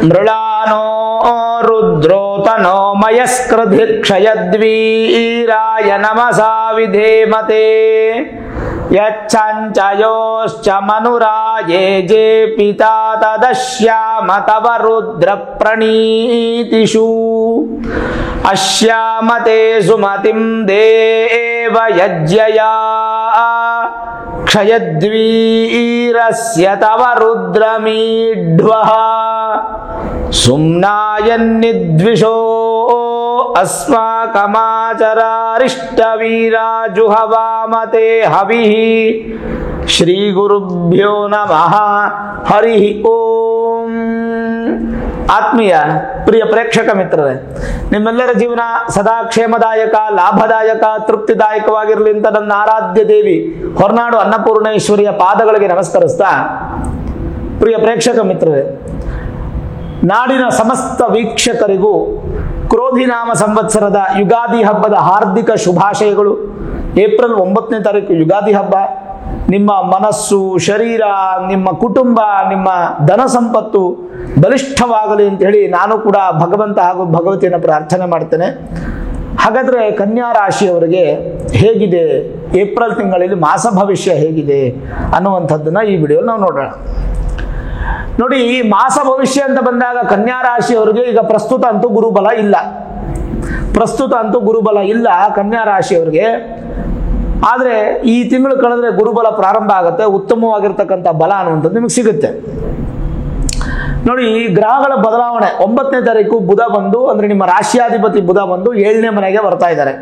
ಮೃಳಾನೋ ರುದ್ರೋತನೋ ಮಯಸ್ಕೃಧಿ ಕ್ಷಯದ್ವೀರಾಯ ನಮಸಾ ವಿಧೇಮತೆ ಯಚ್ಛಂಚಯೋಶ್ಚ ಮನುರಾಯೇ ಜೇ ಪಿತಾ ತದಶ್ಯಾಮ ತವ ರುದ್ರ ಪ್ರಣೀತಿಷು ಅಶ್ಯಾಮತೆ ಸುಮತಿಂ ದೇವ ಯಜ್ಯಯಾ ಕ್ಷಯದ್ವೀರಸ್ಯ ತವ ರುದ್ರಮೀಢ್ವಃ ಸುಮ್ನಾಯನ್ನಿದ್ವಿಷೋ ಅಸ್ಮಾಕಮಾಚರಾರಿಷ್ಟವೀರಾ ಜುಹವಾಮತೆ ಹವಿಃ ಶ್ರೀ ಗುರುಭ್ಯೋ ನಮಃ ಹರಿ ಓಂ. ಆತ್ಮೀಯ ಪ್ರಿಯ ಪ್ರೇಕ್ಷಕ ಮಿತ್ರರೇ, ನಿಮ್ಮೆಲ್ಲರ ಜೀವನ ಸದಾ ಕ್ಷೇಮದಾಯಕ, ಲಾಭದಾಯಕ, ತೃಪ್ತಿದಾಯಕವಾಗಿರಲಿ ಅಂತ ನನ್ನ ಆರಾಧ್ಯ ದೇವಿ ಹೊರನಾಡು ಅನ್ನಪೂರ್ಣೇಶ್ವರಿಯ ಪಾದಗಳಿಗೆ ನಮಸ್ಕರಿಸ್ತಾ, ಪ್ರಿಯ ಪ್ರೇಕ್ಷಕ ಮಿತ್ರರೇ, ನಾಡಿನ ಸಮಸ್ತ ವೀಕ್ಷಕರಿಗೂ ಕ್ರೋಧಿನಾಮ ಸಂವತ್ಸರದ ಯುಗಾದಿ ಹಬ್ಬದ ಹಾರ್ದಿಕ ಶುಭಾಶಯಗಳು. ಏಪ್ರಿಲ್ 9ನೇ ತಾರೀಕು ಯುಗಾದಿ ಹಬ್ಬ. ನಿಮ್ಮ ಮನಸ್ಸು, ಶರೀರ, ನಿಮ್ಮ ಕುಟುಂಬ, ನಿಮ್ಮ ಧನ ಸಂಪತ್ತು ಬಲಿಷ್ಠವಾಗಲಿ ಅಂತ ಹೇಳಿ ನಾನು ಕೂಡ ಭಗವಂತ ಹಾಗೂ ಭಗವತಿಯನ್ನು ಪ್ರಾರ್ಥನೆ ಮಾಡ್ತೇನೆ. ಹಾಗಾದ್ರೆ ಕನ್ಯಾ ರಾಶಿಯವರಿಗೆ ಹೇಗಿದೆ, ಏಪ್ರಿಲ್ ತಿಂಗಳಲ್ಲಿ ಮಾಸ ಭವಿಷ್ಯ ಹೇಗಿದೆ ಅನ್ನುವಂಥದ್ದನ್ನ ಈ ವಿಡಿಯೋ ನಾವು ನೋಡೋಣ. ನೋಡಿ, ಈ ಮಾಸ ಭವಿಷ್ಯ ಅಂತ ಬಂದಾಗ ಕನ್ಯಾ ರಾಶಿಯವರಿಗೆ ಈಗ ಪ್ರಸ್ತುತ ಅಂತೂ ಗುರುಬಲ ಇಲ್ಲ ಕನ್ಯಾ ರಾಶಿಯವರಿಗೆ. ಆದ್ರೆ ಈ ತಿಂಗಳು ಕಳೆದ್ರೆ ಗುರುಬಲ ಪ್ರಾರಂಭ ಆಗುತ್ತೆ, ಉತ್ತಮವಾಗಿರ್ತಕ್ಕಂಥ ಬಲ ಅನ್ನುವಂಥದ್ದು ನಿಮಗೆ ಸಿಗುತ್ತೆ. ನೋಡಿ, ಈ ಗ್ರಹಗಳ ಬದಲಾವಣೆ 9ನೇ ತಾರೀಕು ಬುಧ ಬಂದು, ಅಂದ್ರೆ ನಿಮ್ಮ ರಾಶಿಯಾಧಿಪತಿ ಬುಧ ಬಂದು 7ನೇ ಮನೆಗೆ ಬರ್ತಾ ಇದ್ದಾರೆ.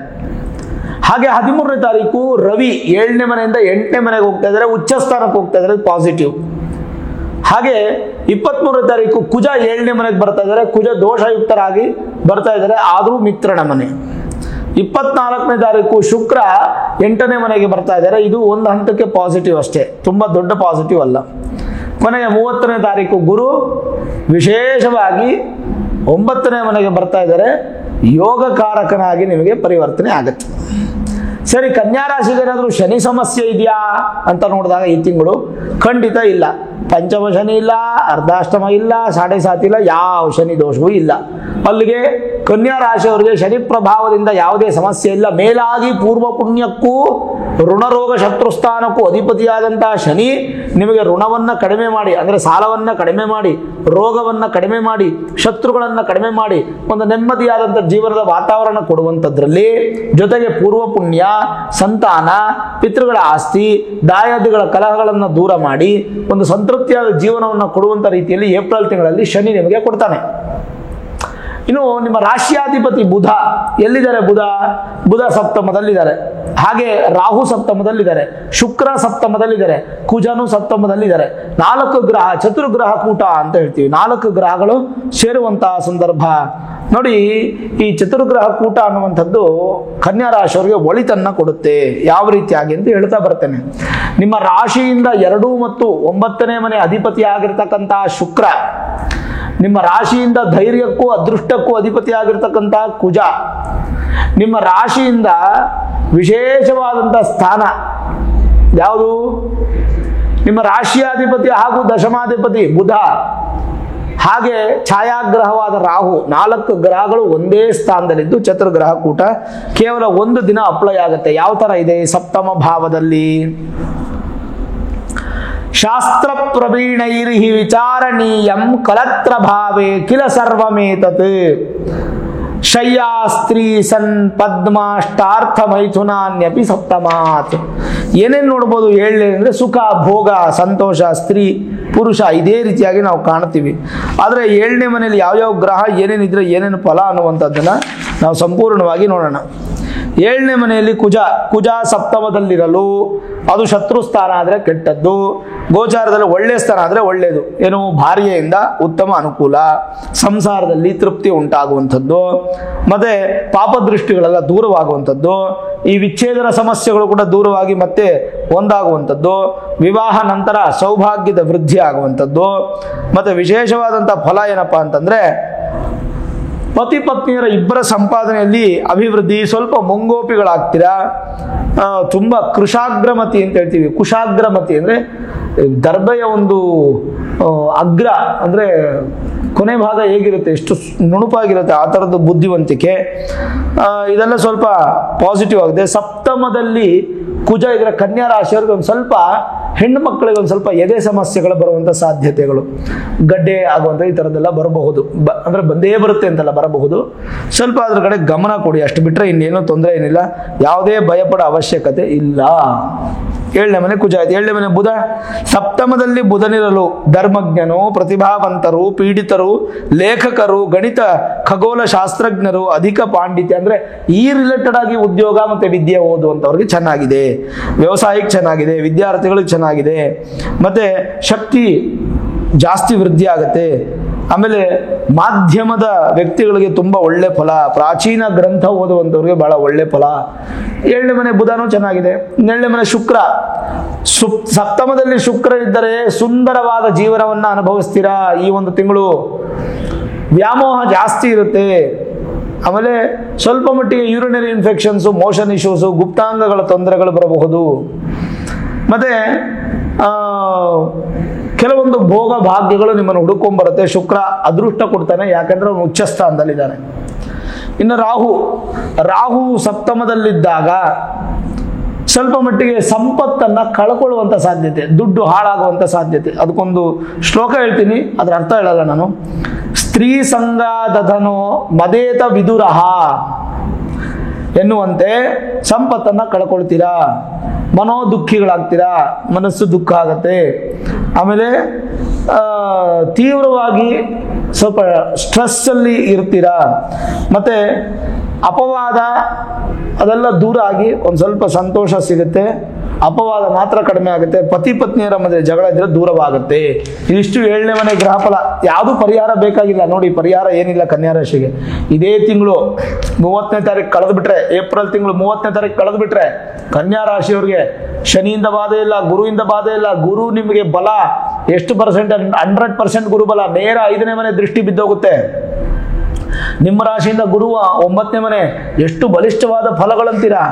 ಹಾಗೆ 13ನೇ ತಾರೀಕು ರವಿ 7ನೇ ಮನೆಯಿಂದ 8ನೇ ಮನೆಗೆ ಹೋಗ್ತಾ ಇದ್ದಾರೆ, ಉಚ್ಚ ಸ್ಥಾನಕ್ಕೆ ಹೋಗ್ತಾ ಇದ್ದಾರೆ, ಪಾಸಿಟಿವ್. ಹಾಗೆ 23ನೇ ತಾರೀಕು ಕುಜ 7ನೇ ಮನೆಗೆ ಬರ್ತಾ ಇದ್ದಾರೆ, ಕುಜ ದೋಷಯುಕ್ತರಾಗಿ ಬರ್ತಾ ಇದ್ದಾರೆ, ಆದರೂ ಮಿತ್ರನ ಮನೆ. 24ನೇ ತಾರೀಕು ಶುಕ್ರ 8ನೇ ಮನೆಗೆ ಬರ್ತಾ ಇದ್ದಾರೆ, ಇದು ಒಂದು ಹಂತಕ್ಕೆ ಪಾಸಿಟಿವ್ ಅಷ್ಟೇ, ತುಂಬಾ ದೊಡ್ಡ ಪಾಸಿಟಿವ್ ಅಲ್ಲ. ಕೊನೆಗೆ 30ನೇ ತಾರೀಕು ಗುರು ವಿಶೇಷವಾಗಿ 9ನೇ ಮನೆಗೆ ಬರ್ತಾ ಇದ್ದಾರೆ, ಯೋಗಕಾರಕನಾಗಿ ನಿಮಗೆ ಪರಿವರ್ತನೆ ಆಗುತ್ತೆ. ಸರಿ, ಕನ್ಯಾ ರಾಶಿಗೆ ಏನಾದರೂ ಶನಿ ಸಮಸ್ಯೆ ಇದೆಯಾ ಅಂತ ನೋಡಿದಾಗ ಈ ತಿಂಗಳು ಖಂಡಿತ ಇಲ್ಲ. ಪಂಚಮ ಶನಿ ಇಲ್ಲ, ಅರ್ಧಾಷ್ಟಮ ಇಲ್ಲ, 7.5 ಇಲ್ಲ, ಯಾವ ಶನಿ ದೋಷವೂ ಇಲ್ಲ. ಅಲ್ಲಿಗೆ ಕನ್ಯಾ ರಾಶಿಯವರಿಗೆ ಶನಿ ಪ್ರಭಾವದಿಂದ ಯಾವುದೇ ಸಮಸ್ಯೆ ಇಲ್ಲ. ಮೇಲಾಗಿ ಪೂರ್ವ ಪುಣ್ಯಕ್ಕೂ ಋಣರೋಗ ಶತ್ರುಸ್ಥಾನಕ್ಕೂ ಅಧಿಪತಿಯಾದಂತಹ ಶನಿ ನಿಮಗೆ ಋಣವನ್ನ ಕಡಿಮೆ ಮಾಡಿ, ಅಂದ್ರೆ ಸಾಲವನ್ನ ಕಡಿಮೆ ಮಾಡಿ, ರೋಗವನ್ನ ಕಡಿಮೆ ಮಾಡಿ, ಶತ್ರುಗಳನ್ನ ಕಡಿಮೆ ಮಾಡಿ, ಒಂದು ನೆಮ್ಮದಿಯಾದಂತಹ ಜೀವನದ ವಾತಾವರಣ ಕೊಡುವಂಥದ್ರಲ್ಲಿ, ಜೊತೆಗೆ ಪೂರ್ವ ಪುಣ್ಯ, ಸಂತಾನ, ಪಿತೃಗಳ ಆಸ್ತಿ, ದಾಯಾದಿಗಳ ಕಲಹಗಳನ್ನು ದೂರ ಮಾಡಿ ಒಂದು ಸಂತೃಪ್ತಿಯಾದ ಜೀವನವನ್ನು ಕೊಡುವಂತ ರೀತಿಯಲ್ಲಿ ಏಪ್ರಿಲ್ ತಿಂಗಳಲ್ಲಿ ಶನಿ ನಿಮಗೆ ಕೊಡ್ತಾನೆ. ಇನ್ನು ನಿಮ್ಮ ರಾಶಿಯಾಧಿಪತಿ ಬುಧ ಎಲ್ಲಿದ್ದಾರೆ? ಬುಧ ಸಪ್ತಮದಲ್ಲಿದ್ದಾರೆ, ಹಾಗೆ ರಾಹು ಸಪ್ತಮದಲ್ಲಿದ್ದಾರೆ, ಶುಕ್ರ ಸಪ್ತಮದಲ್ಲಿದ್ದಾರೆ, ಕುಜನು ಸಪ್ತಮದಲ್ಲಿದ್ದಾರೆ. 4 ಗ್ರಹ, ಚತುರ್ಗ್ರಹ ಕೂಟ ಅಂತ ಹೇಳ್ತೀವಿ, 4 ಗ್ರಹಗಳು ಸೇರುವಂತಹ ಸಂದರ್ಭ. ನೋಡಿ, ಈ ಚತುರ್ಗ್ರಹ ಕೂಟ ಅನ್ನುವಂಥದ್ದು ಕನ್ಯಾ ರಾಶಿಯವರಿಗೆ ಒಳಿತನ್ನ ಕೊಡುತ್ತೆ. ಯಾವ ರೀತಿಯಾಗಿ ಅಂತ ಹೇಳ್ತಾ ಬರ್ತೇನೆ. ನಿಮ್ಮ ರಾಶಿಯಿಂದ 2 ಮತ್ತು 9ನೇ ಮನೆ ಅಧಿಪತಿ ಆಗಿರ್ತಕ್ಕಂತಹ ಶುಕ್ರ, ನಿಮ್ಮ ರಾಶಿಯಿಂದ ಧೈರ್ಯಕ್ಕೂ ಅದೃಷ್ಟಕ್ಕೂ ಅಧಿಪತಿ ಆಗಿರ್ತಕ್ಕಂತಹ ಕುಜ, ನಿಮ್ಮ ರಾಶಿಯಿಂದ ವಿಶೇಷವಾದಂತಹ ಸ್ಥಾನ ಯಾವುದು? ನಿಮ್ಮ ರಾಶಿಯಾಧಿಪತಿ ಹಾಗೂ ದಶಮಾಧಿಪತಿ ಬುಧ, ಹಾಗೆ ಛಾಯಾಗ್ರಹವಾದ ರಾಹು, 4 ಗ್ರಹಗಳು ಒಂದೇ ಸ್ಥಾನದಲ್ಲಿದ್ದು ಚತುರ್ಗ್ರಹ ಕೂಟ ಕೇವಲ 1 ದಿನ ಅಪ್ಲೈ ಆಗುತ್ತೆ. ಯಾವ ತರ ಇದೆ? ಸಪ್ತಮ ಭಾವದಲ್ಲಿ. ಶಾಸ್ತ್ರ ಪ್ರವೀಣೈರ್ಹಿ ವಿಚಾರಣೀಯಂ ಕಲತ್ರ ಭಾವೇ ಕಿಲ ಸರ್ವಮೇತತ್ ಶಯ್ಯಾ ಸ್ತ್ರೀ ಸನ್ ಪದ್ಮಾಷ್ಟಾರ್ಥ ಮೈಥುನಾನ್ಯಪಿ ಸಪ್ತಮಾತ್. ಏನೇನು ನೋಡ್ಬೋದು ಹೇಳಿ ಅಂದ್ರೆ ಸುಖ, ಭೋಗ, ಸಂತೋಷ, ಸ್ತ್ರೀ, ಪುರುಷ, ಇದೇ ರೀತಿಯಾಗಿ ನಾವು ಕಾಣ್ತೀವಿ. ಆದರೆ 7ನೇ ಮನೆಯಲ್ಲಿ ಯಾವ್ಯಾವ ಗ್ರಹ ಏನೇನಿದ್ರೆ ಏನೇನು ಫಲ ಅನ್ನುವಂಥದ್ದನ್ನ ನಾವು ಸಂಪೂರ್ಣವಾಗಿ ನೋಡೋಣ. 7ನೇ ಮನೆಯಲ್ಲಿ ಕುಜ ಸಪ್ತಮದಲ್ಲಿರಲು ಅದು ಶತ್ರು ಸ್ಥಾನ ಆದರೆ ಕೆಟ್ಟದ್ದು, ಗೋಚಾರದಲ್ಲಿ ಒಳ್ಳೆ ಸ್ಥಾನ ಆದರೆ ಒಳ್ಳೆಯದು. ಏನು? ಭಾರ್ಯೆಯಿಂದ ಉತ್ತಮ ಅನುಕೂಲ, ಸಂಸಾರದಲ್ಲಿ ತೃಪ್ತಿ ಉಂಟಾಗುವಂಥದ್ದು, ಮತ್ತೆ ಪಾಪದೃಷ್ಟಿಗಳೆಲ್ಲ ದೂರವಾಗುವಂಥದ್ದು, ಈ ವಿಚ್ಛೇದನ ಸಮಸ್ಯೆಗಳು ಕೂಡ ದೂರವಾಗಿ ಮತ್ತೆ ಒಂದಾಗುವಂಥದ್ದು, ವಿವಾಹ ನಂತರ ಸೌಭಾಗ್ಯದ ವೃದ್ಧಿ ಆಗುವಂಥದ್ದು. ಮತ್ತೆ ವಿಶೇಷವಾದಂತಹ ಫಲ ಏನಪ್ಪಾ ಅಂತಂದ್ರೆ ಪತಿ ಪತ್ನಿಯರ ಇಬ್ಬರ ಸಂಪಾದನೆಯಲ್ಲಿ ಅಭಿವೃದ್ಧಿ, ಸ್ವಲ್ಪ ಮುಂಗೋಪಿಗಳಾಗ್ತೀರಾ, ತುಂಬಾ ಕೃಷಾಗ್ರಮತಿ ಅಂತ ಹೇಳ್ತೀವಿ. ಕುಶಾಗ್ರಮತಿ ಅಂದ್ರೆ ದರ್ಬೆಯ ಒಂದು ಅಗ್ರ ಅಂದ್ರೆ ಕೊನೆ ಭಾಗ ಹೇಗಿರುತ್ತೆ, ಎಷ್ಟು ನುಣುಪಾಗಿರುತ್ತೆ ಆ ಥರದ್ದು ಬುದ್ಧಿವಂತಿಕೆ, ಇದೆಲ್ಲ ಸ್ವಲ್ಪ ಪಾಸಿಟಿವ್ ಆಗಿದೆ. ಸಪ್ತಮದಲ್ಲಿ ಕುಜ ಇದರ ಕನ್ಯಾ ರಾಶಿಯವರಿಗೆ ಒಂದು ಸ್ವಲ್ಪ ಹೆಣ್ಣು ಮಕ್ಕಳಿಗೆ ಒಂದು ಸ್ವಲ್ಪ ಎದೆ ಸಮಸ್ಯೆಗಳು ಬರುವಂಥ ಸಾಧ್ಯತೆಗಳು, ಗಡ್ಡೆ ಆಗುವಂಥ ಈ ಥರದ್ದೆಲ್ಲ ಬರಬಹುದು. ಅಂದರೆ ಬಂದೇ ಬರುತ್ತೆ ಅಂತಲ್ಲ, ಬರಬಹುದು. ಸ್ವಲ್ಪ ಅದ್ರ ಕಡೆ ಗಮನ ಕೊಡಿ, ಅಷ್ಟು ಬಿಟ್ಟರೆ ಇನ್ನೇನೂ ತೊಂದರೆ ಏನಿಲ್ಲ, ಯಾವುದೇ ಭಯಪಡೋ ಅವಶ್ಯಕತೆ ಇಲ್ಲ. 7ನೇ ಮನೆ ಕುಜ ಆಯ್ತು. 7ನೇ ಮನೆ ಬುಧ. ಸಪ್ತಮದಲ್ಲಿ ಬುಧನಿರಲು ಧರ್ಮಜ್ಞರು, ಪ್ರತಿಭಾವಂತರು, ಪೀಡಿತರು, ಲೇಖಕರು, ಗಣಿತ ಖಗೋಳ ಶಾಸ್ತ್ರಜ್ಞರು, ಅಧಿಕ ಪಾಂಡಿತ್ಯ ಅಂದರೆ ಈ ರಿಲೇಟೆಡ್ ಆಗಿ ಉದ್ಯೋಗ ಮತ್ತು ವಿದ್ಯೆ ಓದುವಂಥವ್ರಿಗೆ ಚೆನ್ನಾಗಿದೆ, ವ್ಯವಸಾಯಕ್ಕೆ ಚೆನ್ನಾಗಿದೆ, ವಿದ್ಯಾರ್ಥಿಗಳಿಗೆ ಚೆನ್ನಾಗಿದೆ, ಮತ್ತೆ ಶಕ್ತಿ ಜಾಸ್ತಿ ವೃದ್ಧಿ ಆಗುತ್ತೆ. ಆಮೇಲೆ ಮಾಧ್ಯಮದ ವ್ಯಕ್ತಿಗಳಿಗೆ ತುಂಬ ಒಳ್ಳೆ ಫಲ, ಪ್ರಾಚೀನ ಗ್ರಂಥ ಓದುವಂಥವ್ರಿಗೆ ಬಹಳ ಒಳ್ಳೆ ಫಲ. 7ನೇ ಮನೆ ಬುಧನೂ ಚೆನ್ನಾಗಿದೆ. 7ನೇ ಮನೆ ಶುಕ್ರ. ಸಪ್ತಮದಲ್ಲಿ ಶುಕ್ರ ಇದ್ದರೆ ಸುಂದರವಾದ ಜೀವನವನ್ನ ಅನುಭವಿಸ್ತೀರಾ ಈ ಒಂದು ತಿಂಗಳು. ವ್ಯಾಮೋಹ ಜಾಸ್ತಿ ಇರುತ್ತೆ. ಆಮೇಲೆ ಸ್ವಲ್ಪ ಮಟ್ಟಿಗೆ ಯೂರಿನರಿ ಇನ್ಫೆಕ್ಷನ್ಸು, ಮೋಷನ್ ಇಶ್ಯೂಸು, ಗುಪ್ತಾಂಗಗಳ ತೊಂದರೆಗಳು ಬರಬಹುದು. ಮತ್ತೆ ಕೆಲವೊಂದು ಭೋಗ ಭಾಗ್ಯಗಳು ನಿಮ್ಮನ್ನು ಹುಡುಕೊಂಡ್ಬರುತ್ತೆ. ಶುಕ್ರ ಅದೃಷ್ಟ ಕೊಡ್ತಾನೆ, ಯಾಕಂದ್ರೆ ಅವನು ಉಚ್ಚ ಸ್ಥಾನದಲ್ಲಿದ್ದಾನೆ. ಇನ್ನು ರಾಹು ಸಪ್ತಮದಲ್ಲಿದ್ದಾಗ ಸ್ವಲ್ಪ ಮಟ್ಟಿಗೆ ಸಂಪತ್ತನ್ನ ಕಳ್ಕೊಳ್ಳುವಂಥ ಸಾಧ್ಯತೆ, ದುಡ್ಡು ಹಾಳಾಗುವಂಥ ಸಾಧ್ಯತೆ. ಅದಕ್ಕೊಂದು ಶ್ಲೋಕ ಹೇಳ್ತೀನಿ, ಅದರ ಅರ್ಥ ಹೇಳಲ್ಲ ನಾನು. ಸ್ತ್ರೀ ಸಂಗಾದಧನೋ ಮದೇತ ವಿದುರಹ ಎನ್ನುವಂತೆ ಸಂಪತ್ತನ್ನ ಕಳ್ಕೊಳ್ತೀರಾ, ಮನೋ ದುಃಖಿಗಳಾಗ್ತೀರಾ, ಮನಸ್ಸು ದುಃಖ ಆಗತ್ತೆ. ಆಮೇಲೆ ತೀವ್ರವಾಗಿ ಸ್ವಲ್ಪ ಸ್ಟ್ರೆಸ್ ಅಲ್ಲಿ ಇರ್ತೀರಾ. ಮತ್ತೆ ಅಪವಾದ ಅದೆಲ್ಲ ದೂರ ಆಗಿ ಒಂದು ಸ್ವಲ್ಪ ಸಂತೋಷ ಸಿಗುತ್ತೆ, ಅಪವಾದ ಮಾತ್ರ ಕಡಿಮೆ ಆಗುತ್ತೆ. ಪತಿ ಪತ್ನಿಯರ ಮಧ್ಯೆ ಜಗಳ ಇದ್ರೆ ದೂರವಾಗುತ್ತೆ. ಇದಿಷ್ಟು 7ನೇ ಮನೆ ಗ್ರಹ ಫಲ. ಯಾವುದು ಪರಿಹಾರ ಬೇಕಾಗಿಲ್ಲ ನೋಡಿ, ಪರಿಹಾರ ಏನಿಲ್ಲ ಕನ್ಯಾ ರಾಶಿಗೆ. ಇದೇ ತಿಂಗಳು 30ನೇ ತಾರೀಕು ಕಳೆದ್ಬಿಟ್ರೆ, ಏಪ್ರಿಲ್ ತಿಂಗಳು 30ನೇ ತಾರೀಕು ಕಳೆದ್ಬಿಟ್ರೆ ಕನ್ಯಾ ರಾಶಿಯವ್ರಿಗೆ ಶನಿಯಿಂದ ಬಾಧೆ ಇಲ್ಲ, ಗುರುವಿಂದ ಬಾಧೆ ಇಲ್ಲ. ಗುರು ನಿಮಗೆ ಬಲ ಎಷ್ಟು ಪರ್ಸೆಂಟ್? 100% ಗುರು ಬಲ. ನೇರ 5ನೇ ಮನೆ ದೃಷ್ಟಿ ಬಿದ್ದೋಗುತ್ತೆ. ನಿಮ್ಮ ರಾಶಿಯಿಂದ ಗುರು 9ನೇ ಮನೆ. ಎಷ್ಟು ಬಲಿಷ್ಠವಾದ ಫಲಗಳಂತೀರಾ,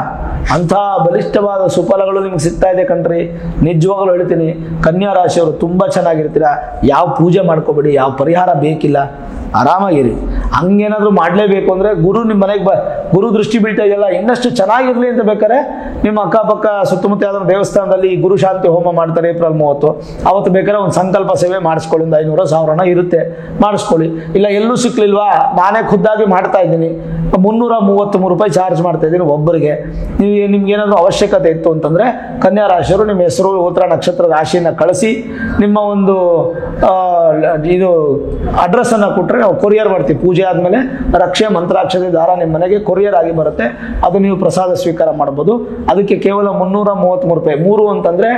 ಅಂಥ ಬಲಿಷ್ಠವಾದ ಸುಫಲಗಳು ನಿಮ್ಗೆ ಸಿಗ್ತಾ ಇದೆ ಕಣ್ರಿ. ನಿಜವಾಗ್ಲೂ ಹೇಳ್ತೀನಿ, ಕನ್ಯಾ ರಾಶಿಯವರು ತುಂಬ ಚೆನ್ನಾಗಿರ್ತೀರಾ. ಯಾವ ಪೂಜೆ ಮಾಡ್ಕೋಬೇಡಿ, ಯಾವ ಪರಿಹಾರ ಬೇಕಿಲ್ಲ, ಆರಾಮಾಗಿರಿ. ಹಂಗೇನಾದ್ರೂ ಮಾಡಲೇಬೇಕು ಅಂದರೆ ಗುರು ನಿಮ್ಮ ಮನೆಗೆ ಗುರು ದೃಷ್ಟಿ ಬೀಳ್ತಾ ಇದೆಯಲ್ಲ, ಇನ್ನಷ್ಟು ಚೆನ್ನಾಗಿರ್ಲಿ ಅಂತ ಬೇಕಾದ್ರೆ ನಿಮ್ಮ ಅಕ್ಕಪಕ್ಕ ಸುತ್ತಮುತ್ತ ಯಾವ್ದಾದ್ರು ದೇವಸ್ಥಾನದಲ್ಲಿ ಗುರು ಶಾಂತಿ ಹೋಮ ಮಾಡ್ತಾರೆ ಏಪ್ರಿಲ್ 30. ಅವತ್ತು ಬೇಕಾದ್ರೆ ಒಂದು ಸಂಕಲ್ಪ ಸೇವೆ ಮಾಡಿಸ್ಕೊಳ್ಳಿ, ಒಂದು 500-1000 ಇರುತ್ತೆ, ಮಾಡಿಸ್ಕೊಳ್ಳಿ. ಇಲ್ಲ ಎಲ್ಲೂ ಸಿಕ್ಲಿಲ್ವಾ, ನಾನೇ ಖುದ್ದಾಗಿ ಮಾಡ್ತಾ ಇದ್ದೀನಿ, 333 ರೂಪಾಯಿ ಚಾರ್ಜ್ ಮಾಡ್ತಾ ಇದ್ದೀನಿ ಒಬ್ಬರಿಗೆ. ನಿಮ್ಗೆ ಏನಾದರೂ ಅವಶ್ಯಕತೆ ಇತ್ತು ಅಂತಂದ್ರೆ ಕನ್ಯಾ ರಾಶಿಯವರು ನಿಮ್ಮ ಹೆಸರು, ಉತ್ತರ ನಕ್ಷತ್ರ ರಾಶಿಯನ್ನು ಕಳಿಸಿ ನಿಮ್ಮ ಒಂದು ಇದು ಅಡ್ರೆಸ್ ಅನ್ನ ಕೊಟ್ಟರೆ ನಾವು ಕೊರಿಯರ್ ಮಾಡ್ತೀವಿ. ಪೂಜೆ ಆದ್ಮೇಲೆ ರಕ್ಷೆ ಮಂತ್ರಾಕ್ಷತೆ ದಾರ ನಿಮ್ಮ ಮನೆಗೆ ಕೊರಿಯರ್ ಆಗಿ ಬರುತ್ತೆ. ಅದು ನೀವು ಪ್ರಸಾದ ಸ್ವೀಕಾರ ಮಾಡಬಹುದು. ಅದಕ್ಕೆ ಕೇವಲ 333 ರೂಪಾಯಿ. 3 ಅಂತಂದ್ರೆ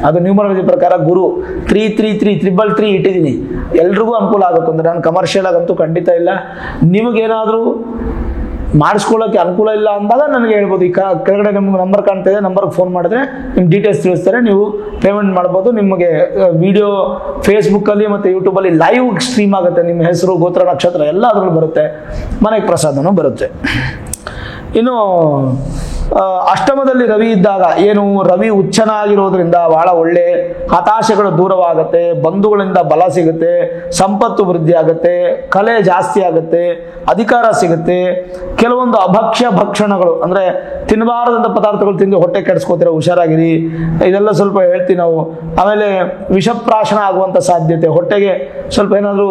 ಅದು ನ್ಯೂಮರಾಲಜಿ ಪ್ರಕಾರ ಗುರು 333 ಇಟ್ಟಿದ್ದೀನಿ. ಎಲ್ರಿಗೂ ಅನುಕೂಲ ಆಗುತ್ತೆ ಅಂದ್ರೆ, ನಾನು ಕಮರ್ಷಿಯಲ್ ಆಗಂತೂ ಖಂಡಿತ ಇಲ್ಲ. ನಿಮಗೇನಾದ್ರೂ ಮಾಡಿಸ್ಕೊಳ್ಳೋಕೆ ಅನುಕೂಲ ಇಲ್ಲ ಅಂದಾಗ ನನಗೆ ಹೇಳ್ಬೋದು. ಈ ಕೆಳಗಡೆ ನಿಮ್ಗೆ ನಂಬರ್ ಕಾಣ್ತಾ ಇದೆ, ನಂಬರ್ಗೆ ಫೋನ್ ಮಾಡಿದ್ರೆ ನಿಮ್ಮ ಡೀಟೇಲ್ಸ್ ತಿಳಿಸ್ತಾರೆ, ನೀವು ಪೇಮೆಂಟ್ ಮಾಡ್ಬೋದು. ನಿಮಗೆ ವಿಡಿಯೋ ಫೇಸ್ಬುಕ್ಕಲ್ಲಿ ಮತ್ತು ಯೂಟ್ಯೂಬಲ್ಲಿ ಲೈವ್ ಸ್ಟ್ರೀಮ್ ಆಗುತ್ತೆ. ನಿಮ್ಮ ಹೆಸರು, ಗೋತ್ರ, ನಕ್ಷತ್ರ ಎಲ್ಲ ಅದರಲ್ಲಿ ಬರುತ್ತೆ. ಮನೆಗೆ ಪ್ರಸಾದನೂ ಬರುತ್ತೆ. ಇನ್ನು ಅಷ್ಟಮದಲ್ಲಿ ರವಿ ಇದ್ದಾಗ ಏನು, ರವಿ ಉಚ್ಚನಾಗಿರೋದ್ರಿಂದ ಬಹಳ ಒಳ್ಳೆ ಹತಾಶೆಗಳು ದೂರವಾಗುತ್ತೆ, ಬಂಧುಗಳಿಂದ ಬಲ ಸಿಗುತ್ತೆ, ಸಂಪತ್ತು ವೃದ್ಧಿ ಆಗುತ್ತೆ, ಕಲೆ ಜಾಸ್ತಿ ಆಗುತ್ತೆ, ಅಧಿಕಾರ ಸಿಗುತ್ತೆ. ಕೆಲವೊಂದು ಅಭಕ್ಷ್ಯ ಭಕ್ಷಣಗಳು ಅಂದ್ರೆ ತಿನ್ನಬಾರದಂತ ಪದಾರ್ಥಗಳು ತಿಂದು ಹೊಟ್ಟೆ ಕೆಡಿಸ್ಕೋತೀರ, ಹುಷಾರಾಗಿರಿ. ಇದೆಲ್ಲ ಸ್ವಲ್ಪ ಹೇಳ್ತೀವಿ ನಾವು. ಆಮೇಲೆ ವಿಷಪ್ರಾಶನ ಆಗುವಂಥ ಸಾಧ್ಯತೆ, ಹೊಟ್ಟೆಗೆ ಸ್ವಲ್ಪ ಏನಾದರೂ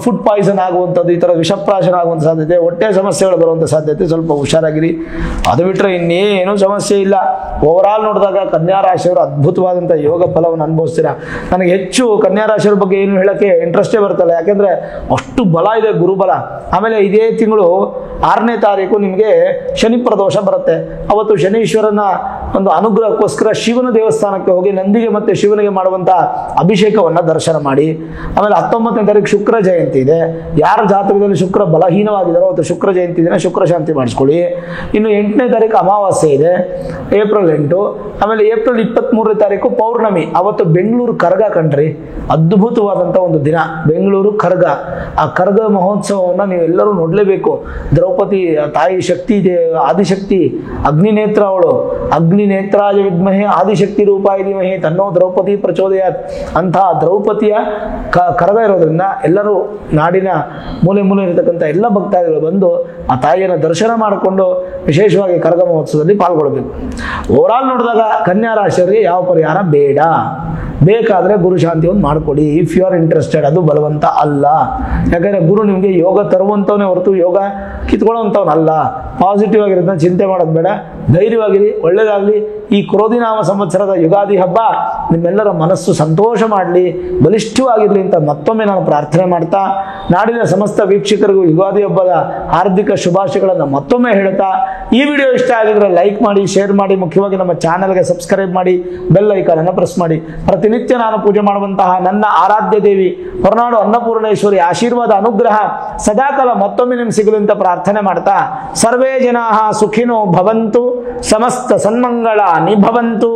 ಫುಡ್ ಪಾಯ್ಸನ್ ಆಗುವಂಥದ್ದು, ಈ ಥರ ವಿಷಪ್ರಾಶನ ಆಗುವಂಥ ಸಾಧ್ಯತೆ, ಹೊಟ್ಟೆ ಸಮಸ್ಯೆಗಳು ಬರುವಂಥ ಸಾಧ್ಯತೆ, ಸ್ವಲ್ಪ ಹುಷಾರಾಗಿರಿ. ಅದು ಬಿಟ್ಟರೆ ಇನ್ನೇನು ಸಮಸ್ಯೆ ಇಲ್ಲ. ಓವರ್ ಆಲ್ ನೋಡಿದಾಗ ಕನ್ಯಾ ರಾಶಿಯವರು ಅದ್ಭುತವಾದಂಥ ಯೋಗ ಫಲವನ್ನು ಅನುಭವಿಸ್ತೀರಾ. ನನಗೆ ಹೆಚ್ಚು ಕನ್ಯಾ ರಾಶಿಯವ್ರ ಬಗ್ಗೆ ಏನು ಹೇಳೋಕ್ಕೆ ಇಂಟ್ರೆಸ್ಟೇ ಬರ್ತಲ್ಲ, ಯಾಕೆಂದರೆ ಅಷ್ಟು ಬಲ ಇದೆ, ಗುರುಬಲ. ಆಮೇಲೆ ಇದೇ ತಿಂಗಳು 6ನೇ ತಾರೀಕು ನಿಮಗೆ ಶನಿ ಪ್ರದೋಷ ಬರುತ್ತೆ. ಅವತ್ತು ಶನೀಶ್ವರನ ಒಂದು ಅನುಗ್ರಹಕ್ಕೋಸ್ಕರ ಶಿವನ ದೇವಸ್ಥಾನಕ್ಕೆ ಹೋಗಿ ನಂದಿಗೆ ಮತ್ತೆ ಶಿವನಿಗೆ ಮಾಡುವಂಥ ಅಭಿಷೇಕವನ್ನು ದರ್ಶನ ಮಾಡಿ. ಆಮೇಲೆ 19ನೇ ತಾರೀಕು ಶುಕ್ರ ಜಯಂತಿ ಇದೆ. ಯಾರ ಜಾತಕದಲ್ಲಿ ಶುಕ್ರ ಬಲಹೀನವಾಗಿದ್ದಾರೋ ಅವತ್ತು ಶುಕ್ರ ಜಯಂತಿ ದಿನ ಶುಕ್ರ ಶಾಂತಿ ಮಾಡಿಸ್ಕೊಳ್ಳಿ. ಇನ್ನು 8ನೇ ತಾರೀಕು ಅಮಾವಾಸ್ಯೆ ಇದೆ, ಏಪ್ರಿಲ್ 8. ಆಮೇಲೆ ಏಪ್ರಿಲ್ 23ನೇ ತಾರೀಕು ಪೌರ್ಣಮಿ. ಅವತ್ತು ಬೆಂಗಳೂರು ಕರಗ ಕಂಡ್ರಿ, ಅದ್ಭುತವಾದಂಥ ಒಂದು ದಿನ ಬೆಂಗಳೂರು ಕರಗ. ಆ ಕರಗ ಮಹೋತ್ಸವವನ್ನು ನೀವೆಲ್ಲರೂ ನೋಡಲೇಬೇಕು. ದ್ರೌಪದಿ ತಾಯಿ ಶಕ್ತಿ ಇದೆ, ಆದಿಶಕ್ತಿ, ಅಗ್ನಿ ನೇತ್ರ ಅವಳು, ಅಗ್ನಿ ಅಗ್ನಿ ನೇತ್ರಾಯ ವಿದ್ಮಹೆ ಆದಿಶಕ್ತಿ ರೂಪಾಯ ಧೀಮಹಿ ತನ್ನೋ ದ್ರೌಪದಿ ಪ್ರಚೋದಯಾತ್ ಅಂತಹ ದ್ರೌಪದಿಯ ಕರಗ ಇರೋದ್ರಿಂದ ಎಲ್ಲರೂ ನಾಡಿನ ಮೂಲೆ ಮೂಲೆ ಇರತಕ್ಕಂಥ ಎಲ್ಲ ಭಕ್ತಾದಿಗಳು ಬಂದು ಆ ತಾಯಿಯನ್ನು ದರ್ಶನ ಮಾಡಿಕೊಂಡು ವಿಶೇಷವಾಗಿ ಕರಗ ಮಹೋತ್ಸವದಲ್ಲಿ ಪಾಲ್ಗೊಳ್ಬೇಕು. ಓವರಾಲ್ ನೋಡಿದಾಗ ಕನ್ಯಾ ರಾಶಿಯವರಿಗೆ ಯಾವ ಪರಿಹಾರ ಬೇಡ, ಬೇಕಾದರೆ ಗುರು ಶಾಂತಿ ಒಂದು ಮಾಡಿಕೊಡಿ ಇಫ್ ಯು ಆರ್ ಇಂಟ್ರೆಸ್ಟೆಡ್. ಅದು ಬಲವಂತ ಅಲ್ಲ, ಯಾಕಂದರೆ ಗುರು ನಿಮಗೆ ಯೋಗ ತರುವಂಥವನೇ ಹೊರತು ಯೋಗ ಕಿತ್ಕೊಳ್ಳೋವಂಥವನಲ್ಲ. ಪಾಸಿಟಿವ್ ಆಗಿರೋದನ್ನ ಚಿಂತೆ ಮಾಡೋದು ಬೇಡ, ಧೈರ್ಯವಾಗಿರಿ, ಒಳ್ಳೆಯದಾಗಲಿ. ಈ ಕ್ರೋಧಿನಾಮ ಸಂವತ್ಸರದ ಯುಗಾದಿ ಹಬ್ಬ ನಿಮ್ಮೆಲ್ಲರ ಮನಸ್ಸು ಸಂತೋಷ ಮಾಡಲಿ, ಬಲಿಷ್ಠವಾಗಿರಲಿ ಅಂತ ಮತ್ತೊಮ್ಮೆ ನಾನು ಪ್ರಾರ್ಥನೆ ಮಾಡ್ತಾ, ನಾಡಿನ ಸಮಸ್ತ ವೀಕ್ಷಕರಿಗೂ ಯುಗಾದಿ ಹಬ್ಬದ ಹಾರ್ದಿಕ ಶುಭಾಶಯಗಳನ್ನು ಮತ್ತೊಮ್ಮೆ ಹೇಳ್ತಾ, ಈ ವಿಡಿಯೋ ಇಷ್ಟ ಆಗಿದ್ರೆ ಲೈಕ್ ಮಾಡಿ, ಶೇರ್ ಮಾಡಿ, ಮುಖ್ಯವಾಗಿ ನಮ್ಮ ಚಾನಲ್ಗೆ ಸಬ್ಸ್ಕ್ರೈಬ್ ಮಾಡಿ, ಬೆಲ್ ಐಕಾನ್ ಅನ್ನು ಪ್ರೆಸ್ ಮಾಡಿ. ಪ್ರತಿನಿತ್ಯ ನಾನು ಪೂಜೆ ಮಾಡುವಂತಹ ನನ್ನ ಆರಾಧ್ಯ ದೇವಿ ಹೊರನಾಡು ಅನ್ನಪೂರ್ಣೇಶ್ವರಿ ಆಶೀರ್ವಾದ ಅನುಗ್ರಹ ಸದಾಕಾಲ ಮತ್ತೊಮ್ಮೆ ನಿಮ್ಗೆ ಸಿಗಲಿ ಅಂತ ಪ್ರಾರ್ಥನೆ ಮಾಡ್ತಾ, ಸರ್ವೇ ಜನಾಃ ಸುಖಿನೋ ಭವಂತು, ಸಮಸ್ತ ಸನ್ಮಂಗಳಾನಿ ಭವಂತು.